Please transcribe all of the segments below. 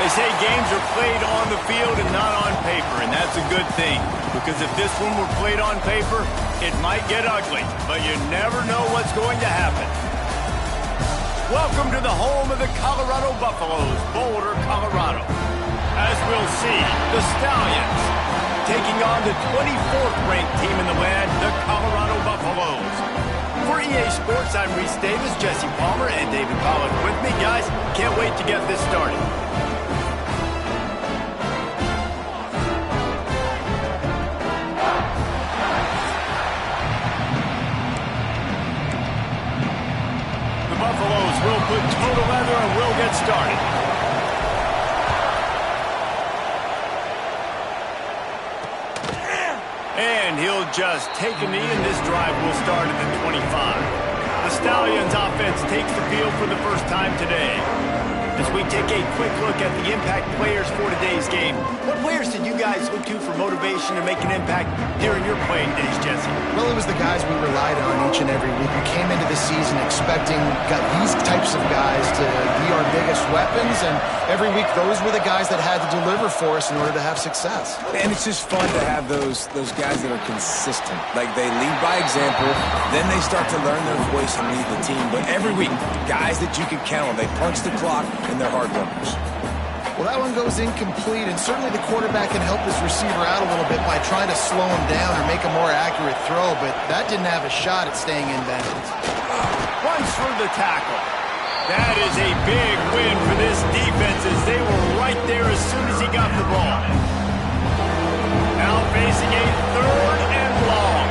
They say games are played on the field and not on paper, and that's a good thing. Because if this one were played on paper, it might get ugly, but you never know what's going to happen. Welcome to the home of the Colorado Buffaloes, Boulder, Colorado. As we'll see, the Stallions taking on the 24th ranked team in the land, the Colorado Buffaloes. For EA Sports, I'm Reese Davis, Jesse Palmer, and David Pollack with me. Guys, can't wait to get this started. The Buffaloes will put toe to leather and will get started. And he'll just take a knee, and this drive will start at the 25. The Stallions offense takes the field for the first time today. As we take a quick look at the impact players for today's game, what players did you guys look to for motivation to make an impact during your playing days, Jesse? Well, it was the guys we relied on each and every week. We came into the season expecting these types of guys to be our biggest weapons, and every week those were the guys that had to deliver for us in order to have success. And it's just fun to have those guys that are consistent. Like, they lead by example, then they start to learn their voice and lead the team. But every week, guys that you can count on, they punch the clock, and they're hard workers. Well, that one goes incomplete, and certainly the quarterback can help his receiver out a little bit by trying to slow him down or make a more accurate throw, but that didn't have a shot at staying in bounds. Runs for the tackle. That is a big win for this defense, as they were right there as soon as he got the ball. Now facing a 3rd and long.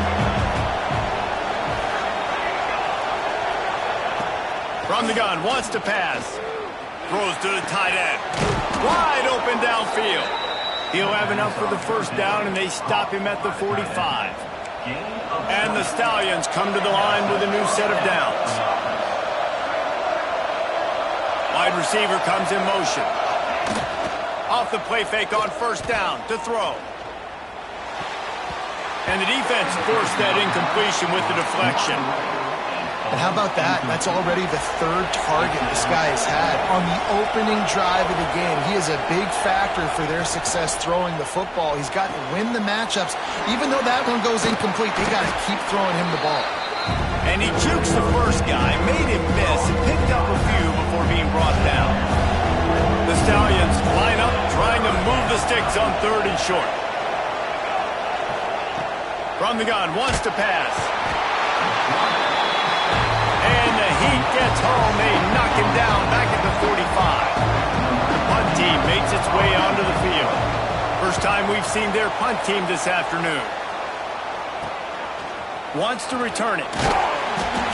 From the gun, wants to pass. Throws to the tight end. Wide open downfield. He'll have enough for the first down, and they stop him at the 45. And the Stallions come to the line with a new set of downs. Wide receiver comes in motion. Off the play fake on first down to throw. And the defense forced that incompletion with the deflection. And how about that? That's already the 3rd target this guy has had on the opening drive of the game. He is a big factor for their success throwing the football. He's got to win the matchups. Even though that one goes incomplete, they got to keep throwing him the ball. And he jukes the first guy, made him miss, and picked up a few before being brought down. The Stallions line up, trying to move the sticks on 3rd and short. From the gun, wants to pass. And the Heat gets home. They knock him down back at the 45. The punt team makes its way onto the field. First time we've seen their punt team this afternoon. Wants to return it.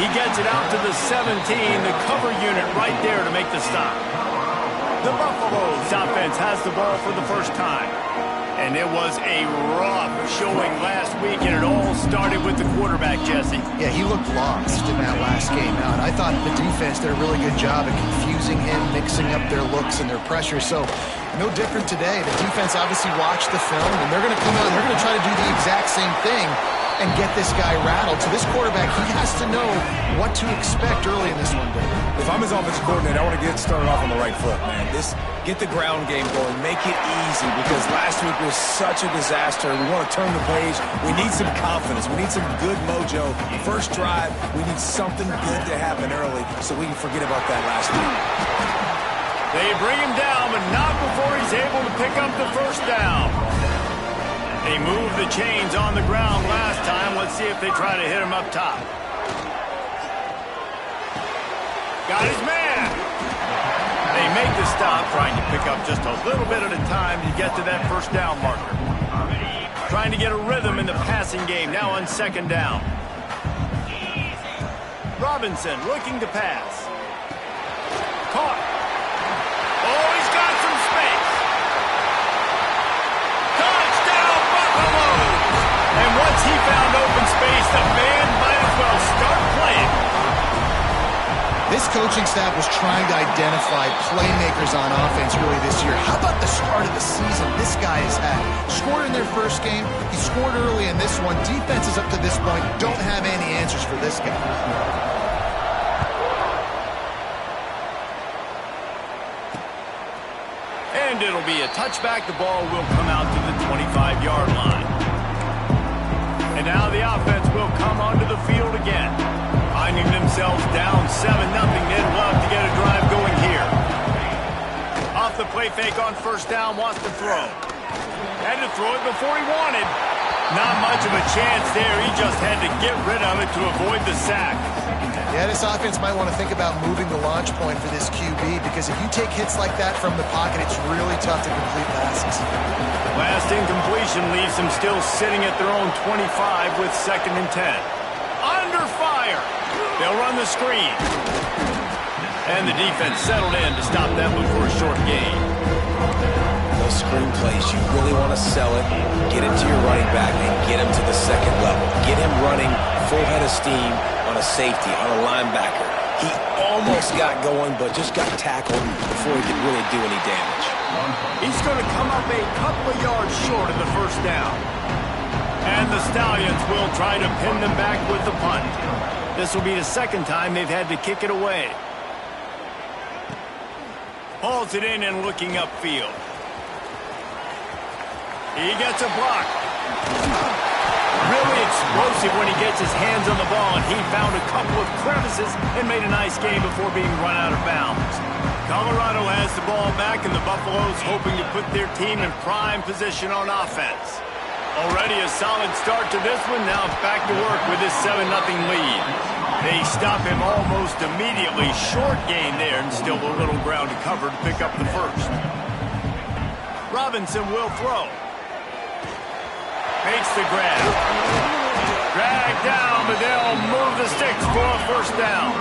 He gets it out to the 17, the cover unit right there to make the stop. The Buffaloes offense has the ball for the first time. And it was a rough showing last week, and it all started with the quarterback, Jesse. Yeah, he looked lost in that last game out. I thought the defense did a really good job of confusing him, mixing up their looks and their pressure. So, no different today. The defense obviously watched the film, and they're going to come out and they're going to try to do the exact same thing and get this guy rattled. So this quarterback, he has to know what to expect early in this one, David. If I'm his offensive coordinator, I want to get started off on the right foot, man. Get the ground game going. Make it easy, because last week was such a disaster. We want to turn the page. We need some confidence. We need some good mojo. First drive, we need something good to happen early so we can forget about that last week. They bring him down, but not before he's able to pick up the first down. They moved the chains on the ground last time. Let's see if they try to hit him up top. Got his man. They make the stop, trying to pick up just a little bit at a time to get to that first down marker. Trying to get a rhythm in the passing game, now on 2nd down. Robinson looking to pass. Caught. Oh, he's got some space. Touchdown, Buffaloes! And once he found open space, the man might as well start playing. This coaching staff was trying to identify playmakers on offense really this year. How about the start of the season this guy has had? Scored in their first game. He scored early in this one. Defenses up to this point don't have any answers for this guy. And And it'll be a touchback. The ball will come out to the 25-yard line. And now the offense will come onto the field again. Finding themselves down 7-0. They'd love to get a drive going here. Off the play fake on first down, wants to throw. Had to throw it before he wanted. Not much of a chance there. He just had to get rid of it to avoid the sack. Yeah, this offense might want to think about moving the launch point for this QB, because if you take hits like that from the pocket, it's really tough to complete passes. Last incompletion leaves them still sitting at their own 25 with 2nd and 10. Under fire. They'll run the screen. And the defense settled in to stop that one for a short gain. Those screen plays, you really want to sell it, get it to your running back, and get him to the second level. Get him running full head of steam on a safety, on a linebacker. He almost got going, but just got tackled before he could really do any damage. He's going to come up a couple of yards short of the first down. And the Stallions will try to pin them back with the punt. This will be the 2nd time they've had to kick it away. Hauls it in and looking upfield. He gets a block. Really explosive when he gets his hands on the ball, and he found a couple of crevices and made a nice game before being run out of bounds. Colorado has the ball back, and the Buffaloes hoping to put their team in prime position on offense. Already a solid start to this one. Now back to work with this 7-0 lead. They stop him almost immediately. Short gain there, and still a little ground to cover to pick up the first. Robinson will throw. Makes the grab. Dragged down, but they'll move the sticks for a first down.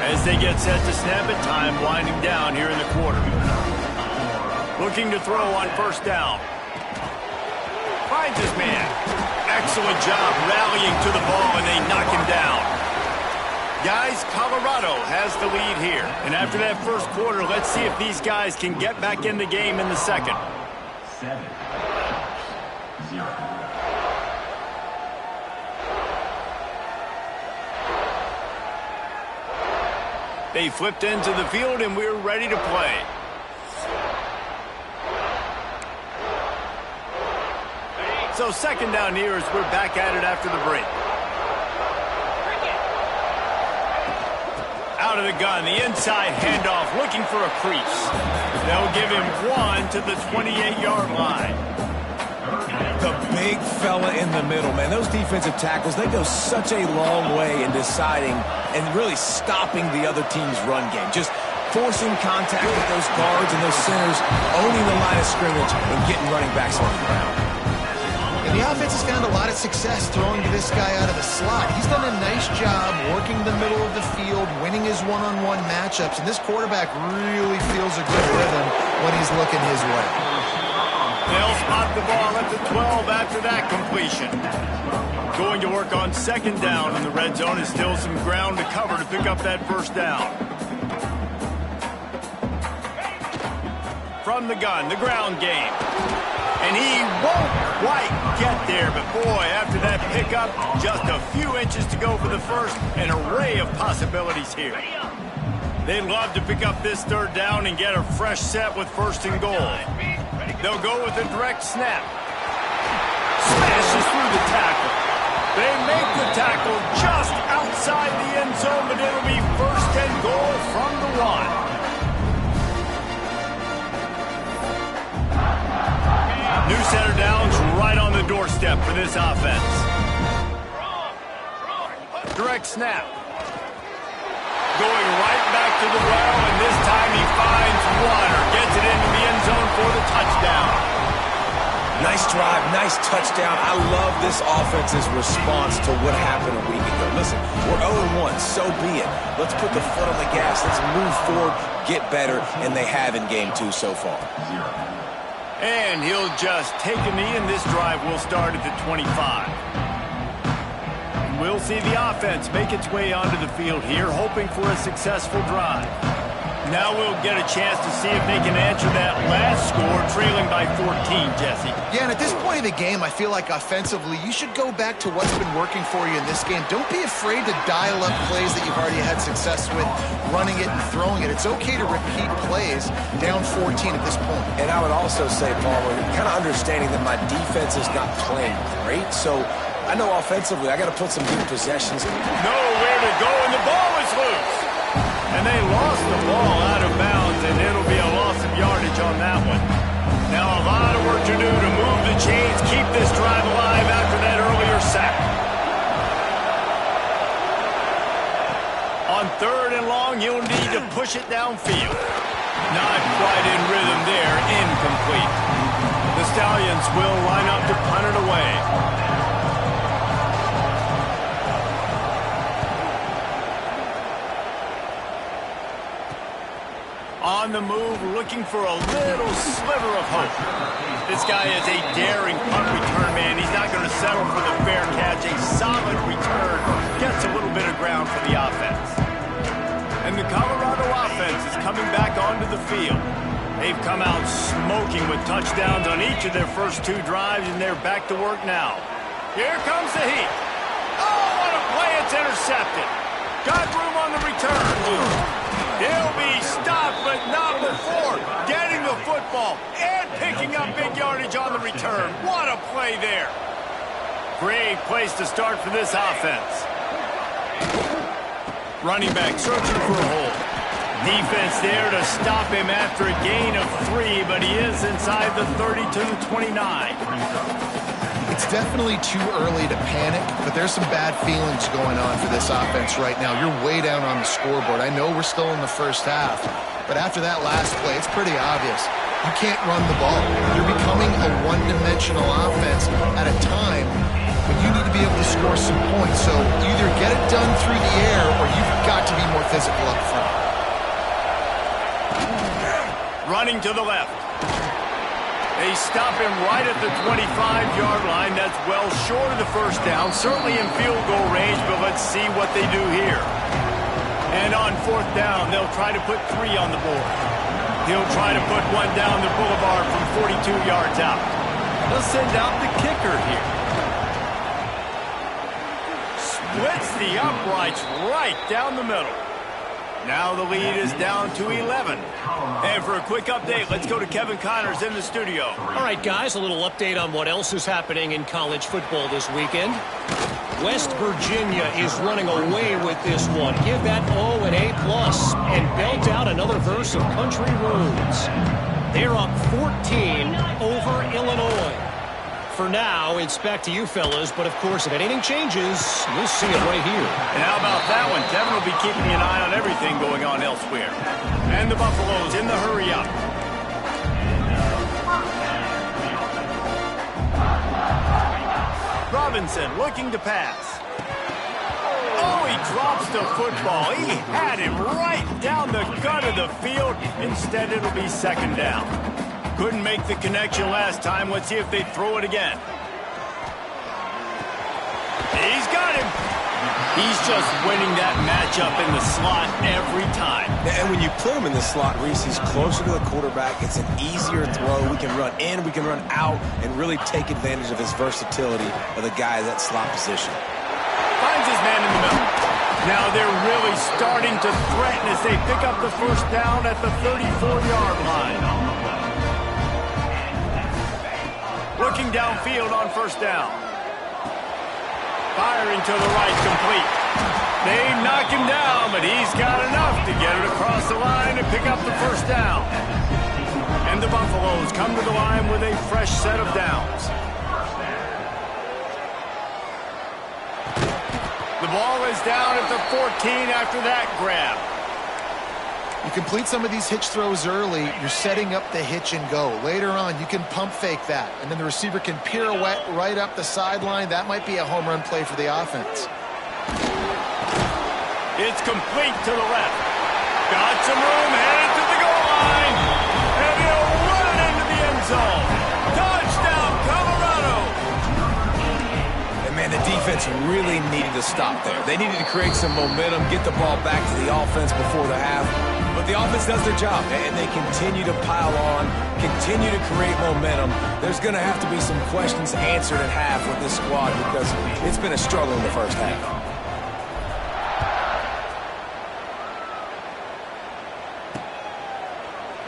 As they get set to snap it, time winding down here in the quarter. Looking to throw on first down. Finds his man. Excellent job rallying to the ball, and they knock him down. Guys, Colorado has the lead here. And after that first quarter, let's see if these guys can get back in the game in the second. 7-0. They flipped into the field, and we're ready to play. So 2nd down here as we're back at it after the break. Out of the gun, the inside handoff, looking for a crease. They'll give him 1 to the 28-yard line. The big fella in the middle, man. Those defensive tackles, they go such a long way in deciding and really stopping the other team's run game. Just forcing contact with those guards and those centers, owning the line of scrimmage, and getting running backs on the ground. And the offense has found a lot of success throwing to this guy out of the slot. He's done a nice job working the middle of the field, winning his one-on-one matchups, and this quarterback really feels a good rhythm when he's looking his way. They'll spot the ball at the 12 after that completion. Going to work on 2nd down, and the red zone is still some ground to cover to pick up that first down. From the gun, the ground game. And he won't quite get there, but boy, after that pickup, just a few inches to go for the first. An array of possibilities here. They'd love to pick up this 3rd down and get a fresh set with 1st and goal. They'll go with a direct snap. Smashes through the tackle. They make the tackle just outside the end zone, but it'll be 1st and goal from the 1. New center downs right on the doorstep for this offense. Direct snap. Going right back to the well, and this time he finds water. Gets it into the end zone for the touchdown. Nice drive, nice touchdown. I love this offense's response to what happened a week ago. Listen, we're 0-1, so be it. Let's put the foot on the gas. Let's move forward, get better, and they have in game 2 so far. And he'll just take a knee, and this drive will start at the 25. We'll see the offense make its way onto the field here, hoping for a successful drive. Now we'll get a chance to see if they can answer that last score, trailing by 14, Jesse. Yeah, and at this point of the game, I feel like offensively, you should go back to what's been working for you in this game. Don't be afraid to dial up plays that you've already had success with, running it and throwing it. It's okay to repeat plays down 14 at this point. And I would also say, Palmer, kind of understanding that my defense is not playing great, so I know offensively I got to put some good possessions. Nowhere to go, and the ball is loose. And they lost the ball out of bounds, and it'll be a loss of yardage on that one. Now a lot of work to do to move the chains, keep this drive alive after that earlier sack. On 3rd and long, you'll need to push it downfield. Not quite in rhythm there, incomplete. The Stallions will line up to punt it away. On the move, looking for a little sliver of hope. This guy is a daring punt return man. He's not going to settle for the fair catch. A solid return gets a little bit of ground for the offense. And the Colorado offense is coming back onto the field. They've come out smoking with touchdowns on each of their first 2 drives, and they're back to work now. Here comes the heat. Oh, what a play. It's intercepted. Got room on the return. He'll be stopped, but not before getting the football and picking up big yardage on the return. What a play there. Great place to start for this offense. Running back searching for a hole. Defense there to stop him after a gain of 3, but he is inside the 30 to the 29. It's definitely too early to panic, but there's some bad feelings going on for this offense right now. You're way down on the scoreboard. I know we're still in the first half, but after that last play, it's pretty obvious. You can't run the ball. You're becoming a one-dimensional offense at a time when you need to be able to score some points. So either get it done through the air or you've got to be more physical up front. Running to the left. They stop him right at the 25-yard line. That's well short of the first down. Certainly in field goal range, but let's see what they do here. And on 4th down, they'll try to put 3 on the board. He'll try to put 1 down the boulevard from 42 yards out. They'll send out the kicker here. Splits the uprights right down the middle. Now the lead is down to 11. And for a quick update, let's go to Kevin Connors in the studio. All right, guys, a little update on what else is happening in college football this weekend. West Virginia is running away with this one. Give that O an A+, and belt out another verse of country roads. They're up 14 over Illinois. For now, it's back to you fellas, but of course, if anything changes, you'll see it right here. And how about that one? Kevin will be keeping an eye on everything going on elsewhere. And the Buffaloes in the hurry up. Robinson looking to pass. Oh, he drops the football. He had him right down the gut of the field. Instead, it'll be 2nd down. Couldn't make the connection last time. Let's see if they throw it again. He's got him. He's just winning that matchup in the slot every time. And when you put him in the slot, Reese, he's closer to the quarterback. It's an easier throw. We can run in, we can run out, and really take advantage of his versatility of the guy in that slot position. Finds his man in the middle. Now they're really starting to threaten as they pick up the 1st down at the 34-yard line. Looking downfield on 1st down. Firing to the right, complete. They knock him down, but he's got enough to get it across the line and pick up the 1st down. And the Buffaloes come to the line with a fresh set of downs. The ball is down at the 14 after that grab. You complete some of these hitch throws early, you're setting up the hitch and go. Later on, you can pump fake that, and then the receiver can pirouette right up the sideline. That might be a home run play for the offense. It's complete to the left. Got some room, headed to the goal line, and he'll run it into the end zone. Touchdown, Colorado! And man, the defense defense really needed to stop there. They needed to create some momentum, get the ball back to the offense before the half. But the offense does their job, and they continue to pile on, continue to create momentum. There's going to have to be some questions answered at half with this squad because it's been a struggle in the first half.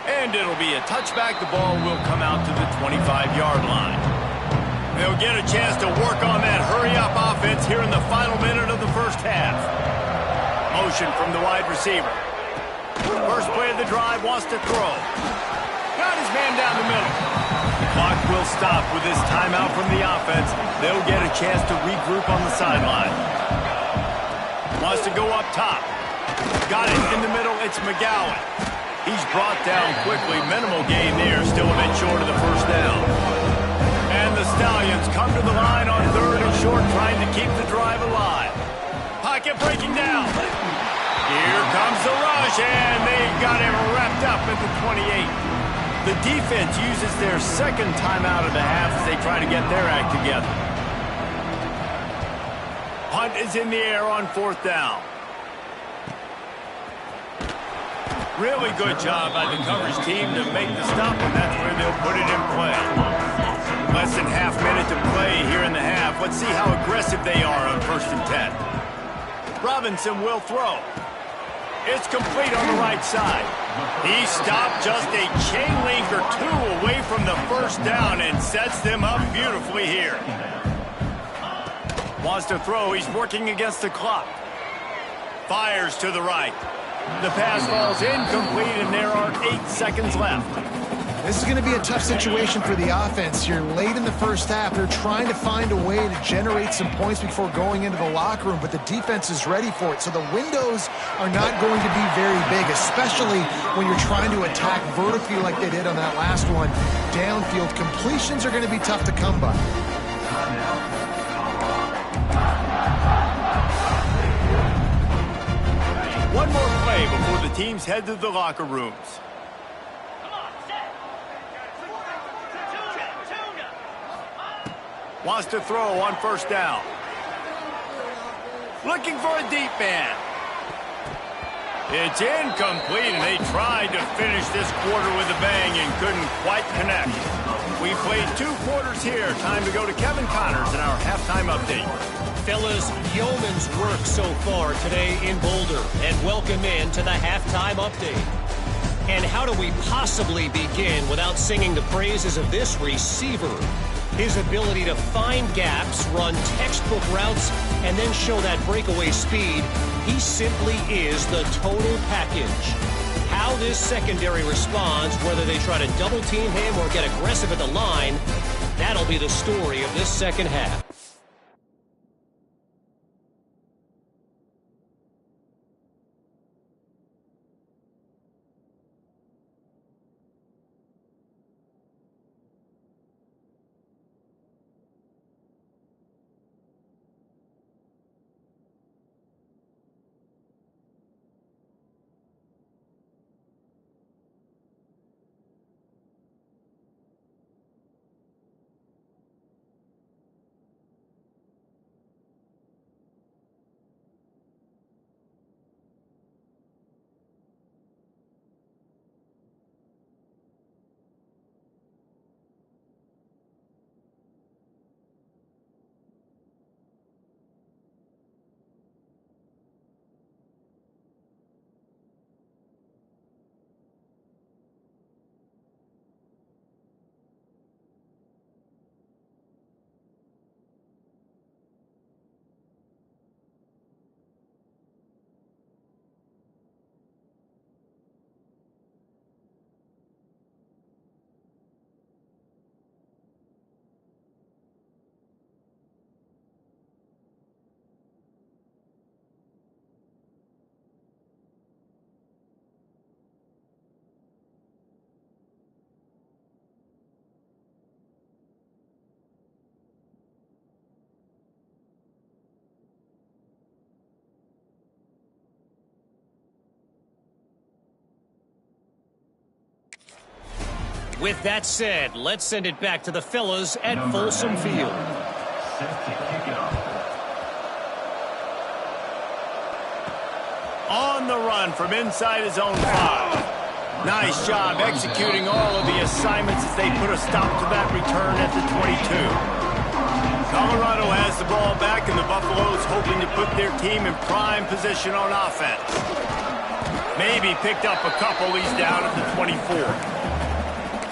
And it'll be a touchback. The ball will come out to the 25-yard line. They'll get a chance to work on that hurry-up offense here in the final minute of the first half. Motion from the wide receiver. First play of the drive, wants to throw. Got his man down the middle. The clock will stop with this timeout from the offense. They'll get a chance to regroup on the sideline. Wants to go up top. Got it in the middle. It's McGowan. He's brought down quickly. Minimal gain there. Still a bit short of the first down. And the Stallions come to the line on 3rd and short, trying to keep the drive alive. Pocket breaking down. Here comes the rush, and they got him wrapped up at the 28. The defense uses their second timeout of the half as they try to get their act together. Punt is in the air on 4th down. Really good job by the coverage team to make the stop, and that's where they'll put it in play. Less than half minute to play here in the half. Let's see how aggressive they are on 1st and 10. Robinson will throw. It's complete on the right side. He stopped just a chain link or two away from the first down and sets them up beautifully here. Wants to throw. He's working against the clock. Fires to the right. The pass falls incomplete, and there are 8 seconds left. This is going to be a tough situation for the offense. You're late in the first half. They're trying to find a way to generate some points before going into the locker room, but the defense is ready for it. So the windows are not going to be very big, especially when you're trying to attack vertically like they did on that last one. Downfield completions are going to be tough to come by. One more play before the teams head to the locker rooms. Wants to throw on 1st down. Looking for a deep man. It's incomplete, and they tried to finish this quarter with a bang and couldn't quite connect. We played 2 quarters here. Time to go to Kevin Connors in our halftime update. Fellas, yeoman's work so far today in Boulder, and welcome in to the halftime update. And how do we possibly begin without singing the praises of this receiver? His ability to find gaps, run textbook routes, and then show that breakaway speed, he simply is the total package. How this secondary responds, whether they try to double team him or get aggressive at the line, that'll be the story of this second half. With that said, let's send it back to the fellas at Folsom Field. On the run from inside his own 5. Nice job executing all of the assignments as they put a stop to that return at the 22. Colorado has the ball back, and the Buffaloes hoping to put their team in prime position on offense. Maybe picked up a couple. He's down at the 24.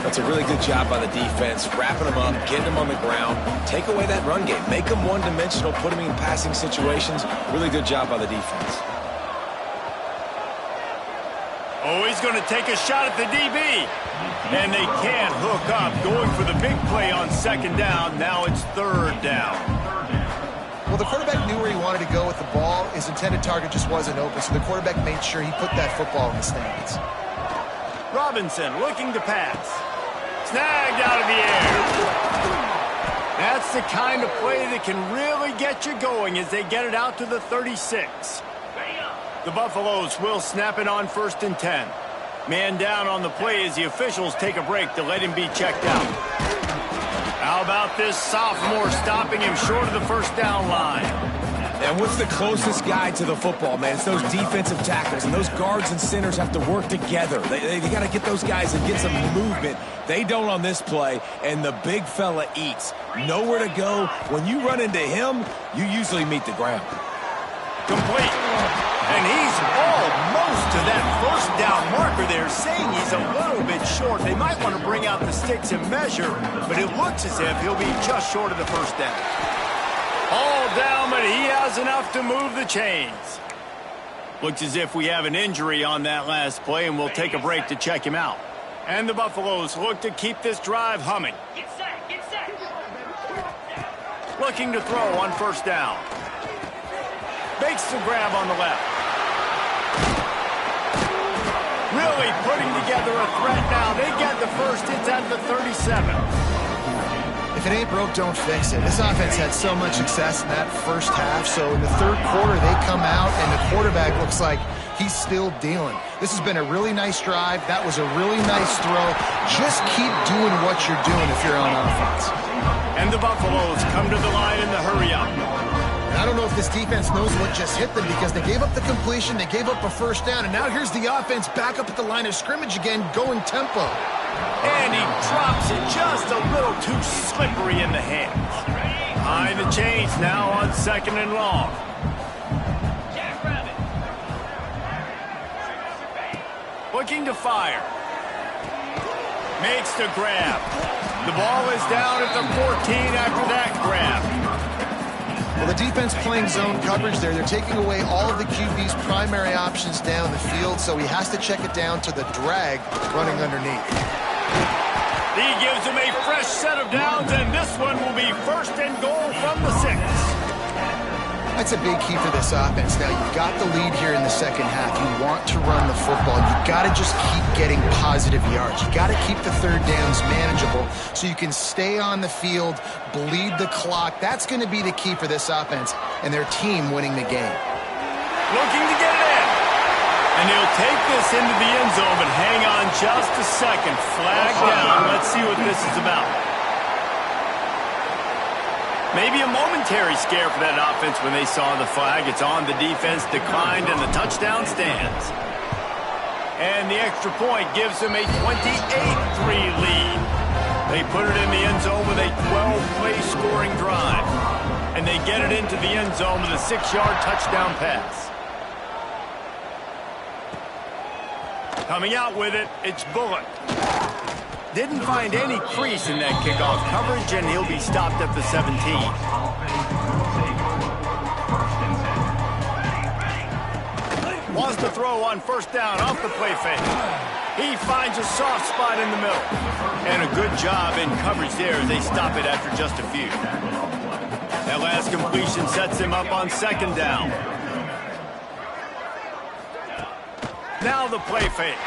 That's a really good job by the defense, wrapping them up, getting them on the ground, take away that run game, make them one-dimensional, put them in passing situations. Really good job by the defense. Oh, he's going to take a shot at the DB. And they can't hook up. Going for the big play on second down. Now it's third down. Well, the quarterback knew where he wanted to go with the ball. His intended target just wasn't open, so the quarterback made sure he put that football in the stands. Robinson looking to pass. Snagged out of the air. That's the kind of play that can really get you going as they get it out to the 36. The Buffaloes will snap it on 1st and 10. Man down on the play as the officials take a break to let him be checked out. How about this sophomore stopping him short of the first down line? And what's the closest guy to the football, man? It's those defensive tackles, and those guards and centers have to work together. They got to get those guys and get some movement. They don't on this play, and the big fella eats. Nowhere to go. When you run into him, you usually meet the ground. Complete. And he's almost to that first down marker there, saying he's a little bit short. They might want to bring out the sticks and measure, but it looks as if he'll be just short of the first down. All down, but he has enough to move the chains. Looks as if we have an injury on that last play, and we'll take a break to check him out. And the Buffaloes look to keep this drive humming. Get set, get set. Looking to throw on first down. Makes the grab on the left. Really putting together a threat now. They get the first. It's at the 37. If it ain't broke, don't fix it. This offense had so much success in that first half, so in the third quarter, they come out, and the quarterback looks like he's still dealing. This has been a really nice drive. That was a really nice throw. Just keep doing what you're doing if you're on offense. And the Buffaloes come to the line in the hurry-up. I don't know if this defense knows what just hit them because they gave up the completion, they gave up a first down, and now here's the offense back up at the line of scrimmage again, going tempo. And he drops it just a little too slippery in the hands. Behind the chains now on 2nd and long. Looking to fire. Makes the grab. The ball is down at the 14 after that grab. Well, the defense playing zone coverage there. They're taking away all of the QB's primary options down the field, so he has to check it down to the drag running underneath. He gives him a fresh set of downs, and this one will be 1st and goal from the 6. That's a big key for this offense. Now, you've got the lead here in the second half. You want to run the football. You've got to just keep getting positive yards. You've got to keep the third downs manageable so you can stay on the field, bleed the clock. That's going to be the key for this offense and their team winning the game. Looking to get it in. And he'll take this into the end zone, but hang on just a second. Flag down. Let's see what this is about. Maybe a momentary scare for that offense when they saw the flag. It's on, the defense declined, and the touchdown stands. And the extra point gives them a 28-3 lead. They put it in the end zone with a 12-play scoring drive. And they get it into the end zone with a 6-yard touchdown pass. Coming out with it, it's Bullock. Didn't find any crease in that kickoff coverage, and he'll be stopped at the 17. Wants to throw on first down off the play fake. He finds a soft spot in the middle. And a good job in coverage there as they stop it after just a few. That last completion sets him up on 2nd down. Now the play fake.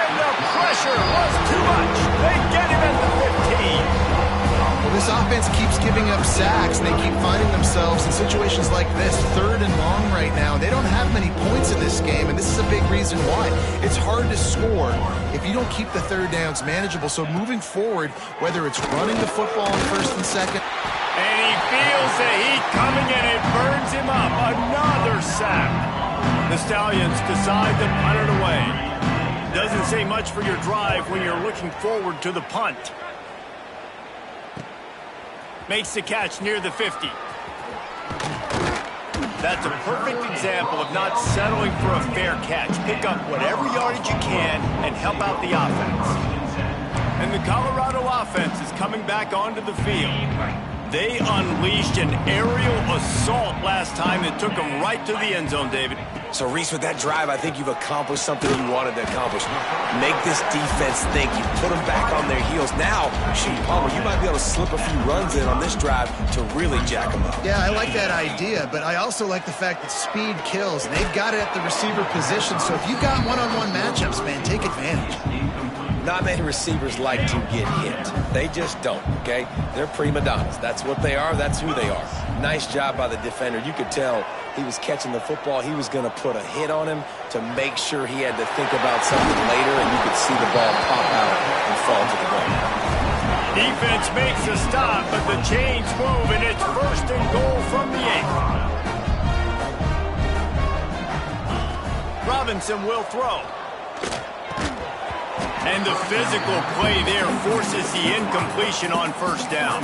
And the pressure was too much. They get him at the 15. Well, this offense keeps giving up sacks. They keep finding themselves in situations like this, 3rd and long right now. They don't have many points in this game, and this is a big reason why. It's hard to score if you don't keep the third downs manageable. So moving forward, whether it's running the football on 1st and 2nd. And he feels the heat coming, and it burns him up. Another sack. The Stallions decide to punt it away. Doesn't say much for your drive when you're looking forward to the punt. Makes the catch near the 50. That's a perfect example of not settling for a fair catch. Pick up whatever yardage you can and help out the offense. And the Colorado offense is coming back onto the field. They unleashed an aerial assault last time that took them right to the end zone, David. So, Reese, with that drive, I think you've accomplished something you wanted to accomplish. Make this defense think. You put them back on their heels. Now, shoot, Palmer, you might be able to slip a few runs in on this drive to really jack them up. Yeah, I like that idea, but I also like the fact that speed kills. They've got it at the receiver position, so if you've got one-on-one matchups, man, take advantage. Not many receivers like to get hit. They just don't, okay? They're prima donnas. That's what they are. That's who they are. Nice job by the defender. You could tell he was catching the football. He was going to put a hit on him to make sure he had to think about something later, and you could see the ball pop out and fall to the ground. Defense makes a stop, but the chains move, and it's 1st and goal from the 8. Robinson will throw. And the physical play there forces the incompletion on 1st down.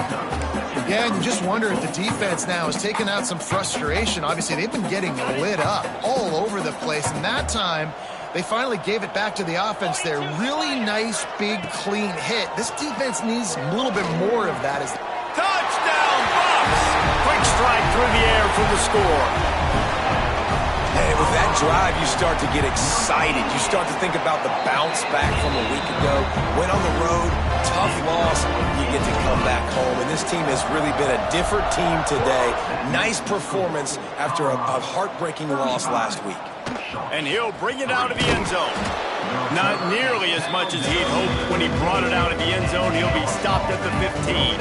Yeah, and you just wonder if the defense now has taken out some frustration. Obviously, they've been getting lit up all over the place, and that time they finally gave it back to the offense there. Really nice, big, clean hit. This defense needs a little bit more of that. Touchdown, Bucs! Quick strike through the air for the score. Hey, with that drive, you start to get excited. You start to think about the bounce back from a week ago. Went on the road, tough loss. You get to come back home, and this team has really been a different team today. Nice performance after a heartbreaking loss last week. And he'll bring it out of the end zone. Not nearly as much as he'd hoped when he brought it out of the end zone. He'll be stopped at the 15.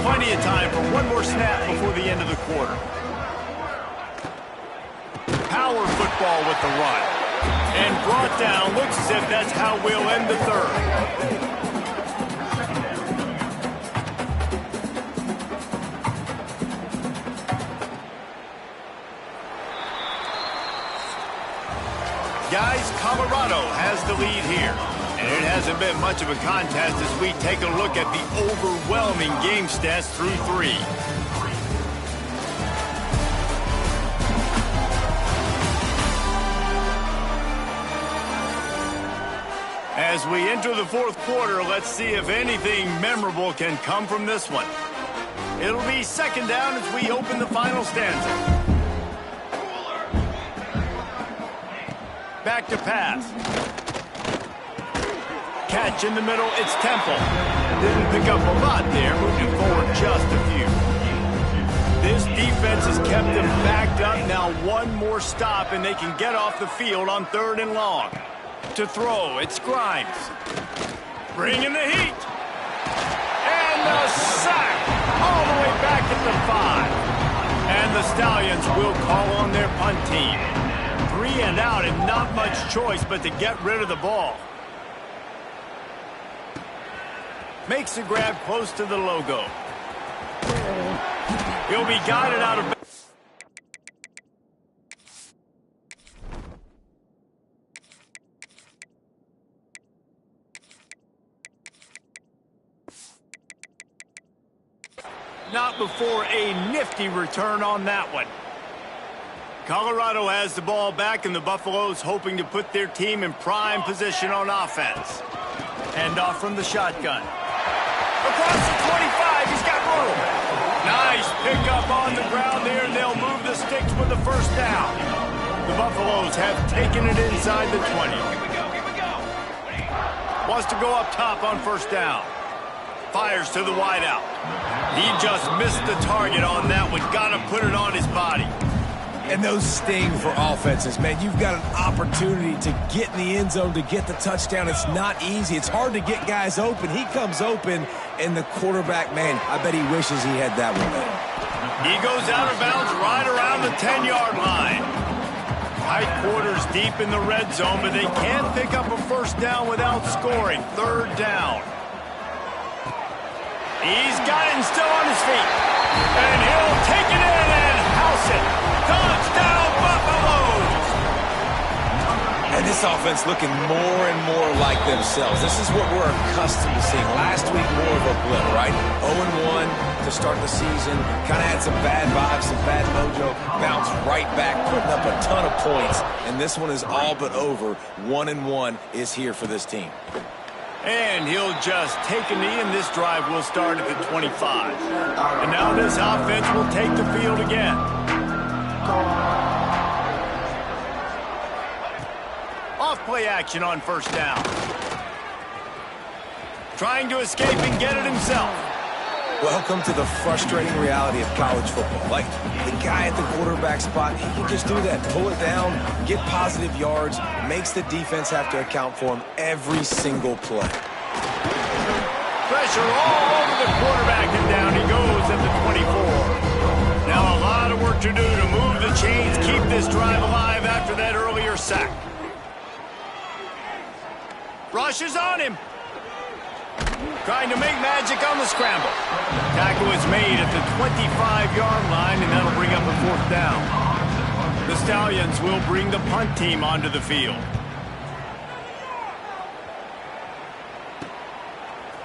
Plenty of time for one more snap before the end of the quarter. Power football with the run. And brought down. Looks as if that's how we'll end the 3rd. Guys, Colorado has the lead here. And it hasn't been much of a contest as we take a look at the overwhelming game stats through 3. As we enter the 4th quarter, let's see if anything memorable can come from this one. It'll be 2nd down as we open the final stanza. Back to pass. Catch in the middle, it's Temple. Didn't pick up a lot there, moving forward just a few. This defense has kept them backed up. Now one more stop and they can get off the field on 3rd and long. To throw, it's Grimes. Bringing the heat. And the sack. All the way back at the 5. And the Stallions will call on their punt team. 3 and out and not much choice but to get rid of the ball. Makes the grab close to the logo. He'll be guided out of... Not before a nifty return on that one. Colorado has the ball back, and the Buffaloes hoping to put their team in prime position on offense. Hand off from the shotgun. Across the 25, he's got room. Nice pickup on the ground there, and they'll move the sticks with the 1st down. The Buffaloes have taken it inside the 20. Wants to go up top on 1st down. Fires to the wideout. He just missed the target on that one. Got to put it on his body. And those sting for offenses, man. You've got an opportunity to get in the end zone, to get the touchdown. It's not easy. It's hard to get guys open. He comes open, and the quarterback, man, I bet he wishes he had that one there. He goes out of bounds right around the 10-yard line. Tight quarters deep in the red zone, but they can't pick up a 1st down without scoring. 3rd down. He's got it and still on his feet. And he'll take it in and house it. Touchdown, Buffaloes! This offense looking more and more like themselves. This is what we're accustomed to seeing. Last week, more of a blip, right? 0-1 to start the season. Kind of had some bad vibes, some bad mojo. Bounced right back, putting up a ton of points. And this one is all but over. 1-1 is here for this team. And he'll just take a knee, and this drive will start at the 25. And now this offense will take the field again. Off-play action on first down. Trying to escape and get it himself. Welcome to the frustrating reality of college football. Like, the guy at the quarterback spot, he can just do that. Pull it down, get positive yards, makes the defense have to account for him every single play. Pressure all over the quarterback, and down he goes at the 24. Now a lot of work to do to move the chains, keep this drive alive after that earlier sack. Rush is on him. Trying to make magic on the scramble. Tackle is made at the 25-yard line, and that'll bring up a fourth down. The Stallions will bring the punt team onto the field.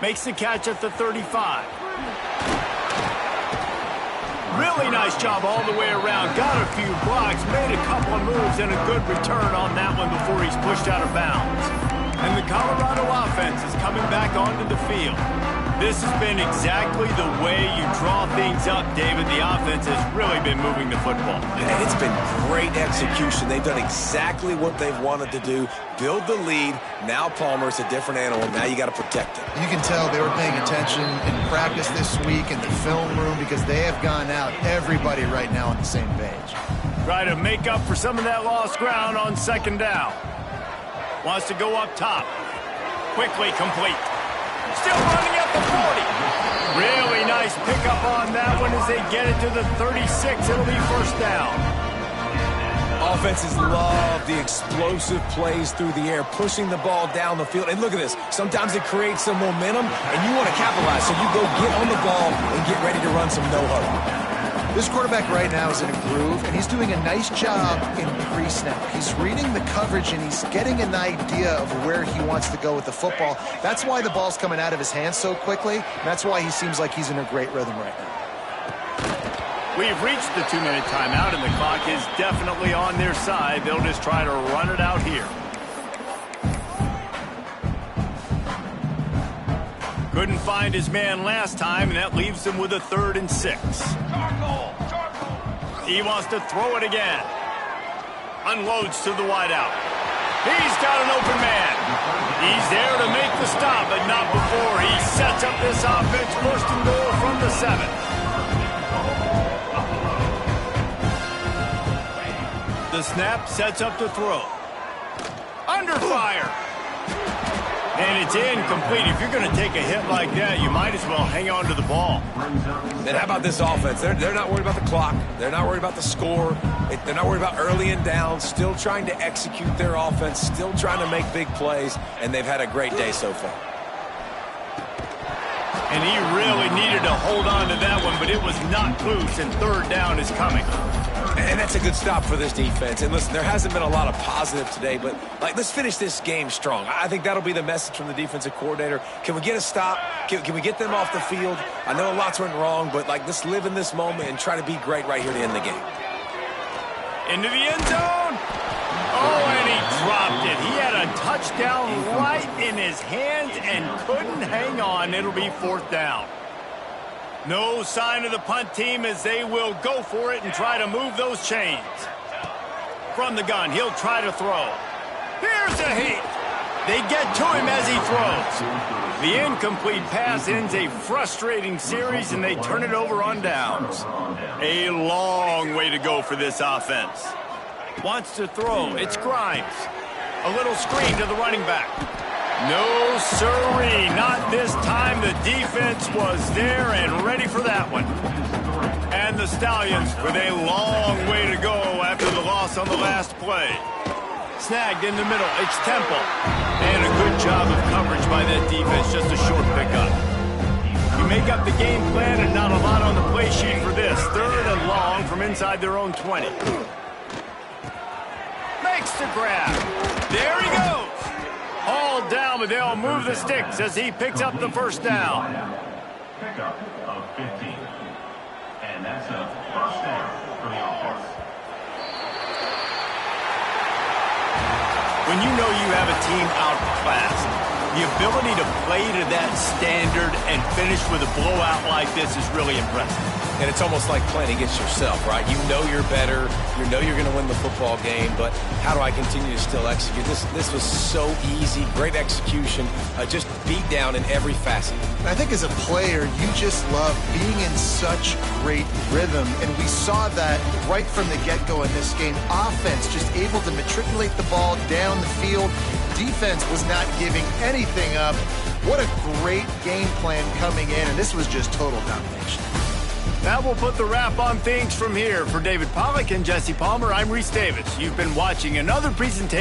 Makes the catch at the 35. Really nice job all the way around. Got a few blocks, made a couple of moves, and a good return on that one before he's pushed out of bounds. And the Colorado offense is coming back onto the field. This has been exactly the way you draw things up, David. The offense has really been moving the football. And it's been great execution. They've done exactly what they've wanted to do. Build the lead. Now Palmer's a different animal. Now you got to protect him. You can tell they were paying attention in practice this week in the film room because they have gone out, everybody right now on the same page. Try to make up for some of that lost ground on second down. Wants to go up top. Quickly complete. Still running at the 40. Really nice pickup on that one as they get it to the 36. It'll be first down. Offenses love the explosive plays through the air, pushing the ball down the field. And look at this. Sometimes it creates some momentum, and you want to capitalize. So you go get on the ball and get ready to run some no-huddle. This quarterback right now is in a groove, and he's doing a nice job in pre-snap. He's reading the coverage, and he's getting an idea of where he wants to go with the football. That's why the ball's coming out of his hands so quickly, and that's why he seems like he's in a great rhythm right now. We've reached the 2-minute timeout, and the clock is definitely on their side. They'll just try to run it out here. Couldn't find his man last time, and that leaves him with a 3rd and 6. He wants to throw it again. Unloads to the wideout. He's got an open man. He's there to make the stop, but not before he sets up this offense. 1st and goal from the 7. The snap sets up to throw. Under fire. And it's incomplete. If you're going to take a hit like that, you might as well hang on to the ball. And how about this offense? They're not worried about the clock. They're not worried about the score. They're not worried about early and down. Still trying to execute their offense. Still trying to make big plays. And they've had a great day so far. And he really needed to hold on to that one, but it was not loose, and 3rd down is coming. And that's a good stop for this defense. And listen, there hasn't been a lot of positive today, but let's finish this game strong. I think that'll be the message from the defensive coordinator. Can we get a stop? Can we get them off the field? I know lots went wrong, but let's live in this moment and try to be great right here to end the game. Into the end zone. Oh, and he dropped it. He had a touchdown right in his hands and couldn't hang on. It'll be 4th down. No sign of the punt team as they will go for it and try to move those chains. From the gun, he'll try to throw. Here's a heat. They get to him as he throws. The incomplete pass ends a frustrating series, and they turn it over on downs. A long way to go for this offense. Wants to throw. It's Grimes. A little screen to the running back. No, sirree, not this time. The defense was there and ready for that one. And the Stallions with a long way to go after the loss on the last play. Snagged in the middle. It's Temple. And a good job of coverage by that defense. Just a short pickup. You make up the game plan and not a lot on the play sheet for this. 3rd and long from inside their own 20. Makes makes the grab. There he goes. All down, but they'll move the sticks as he picks up the first down. Pickup of 15. And that's a first down for the offense. When you know you have a team outclassed, the ability to play to that standard and finish with a blowout like this is really impressive. And it's almost like playing against yourself, right? You know you're better. You know you're going to win the football game, but how do I continue to still execute? This was so easy, great execution, just beat down in every facet. I think as a player, you just love being in such great rhythm, and we saw that right from the get-go in this game. Offense just able to matriculate the ball down the field. Defense was not giving anything up. What a great game plan coming in, and this was just total domination. That will put the wrap on things from here. For David Pollack and Jesse Palmer, I'm Reese Davis. You've been watching another presentation.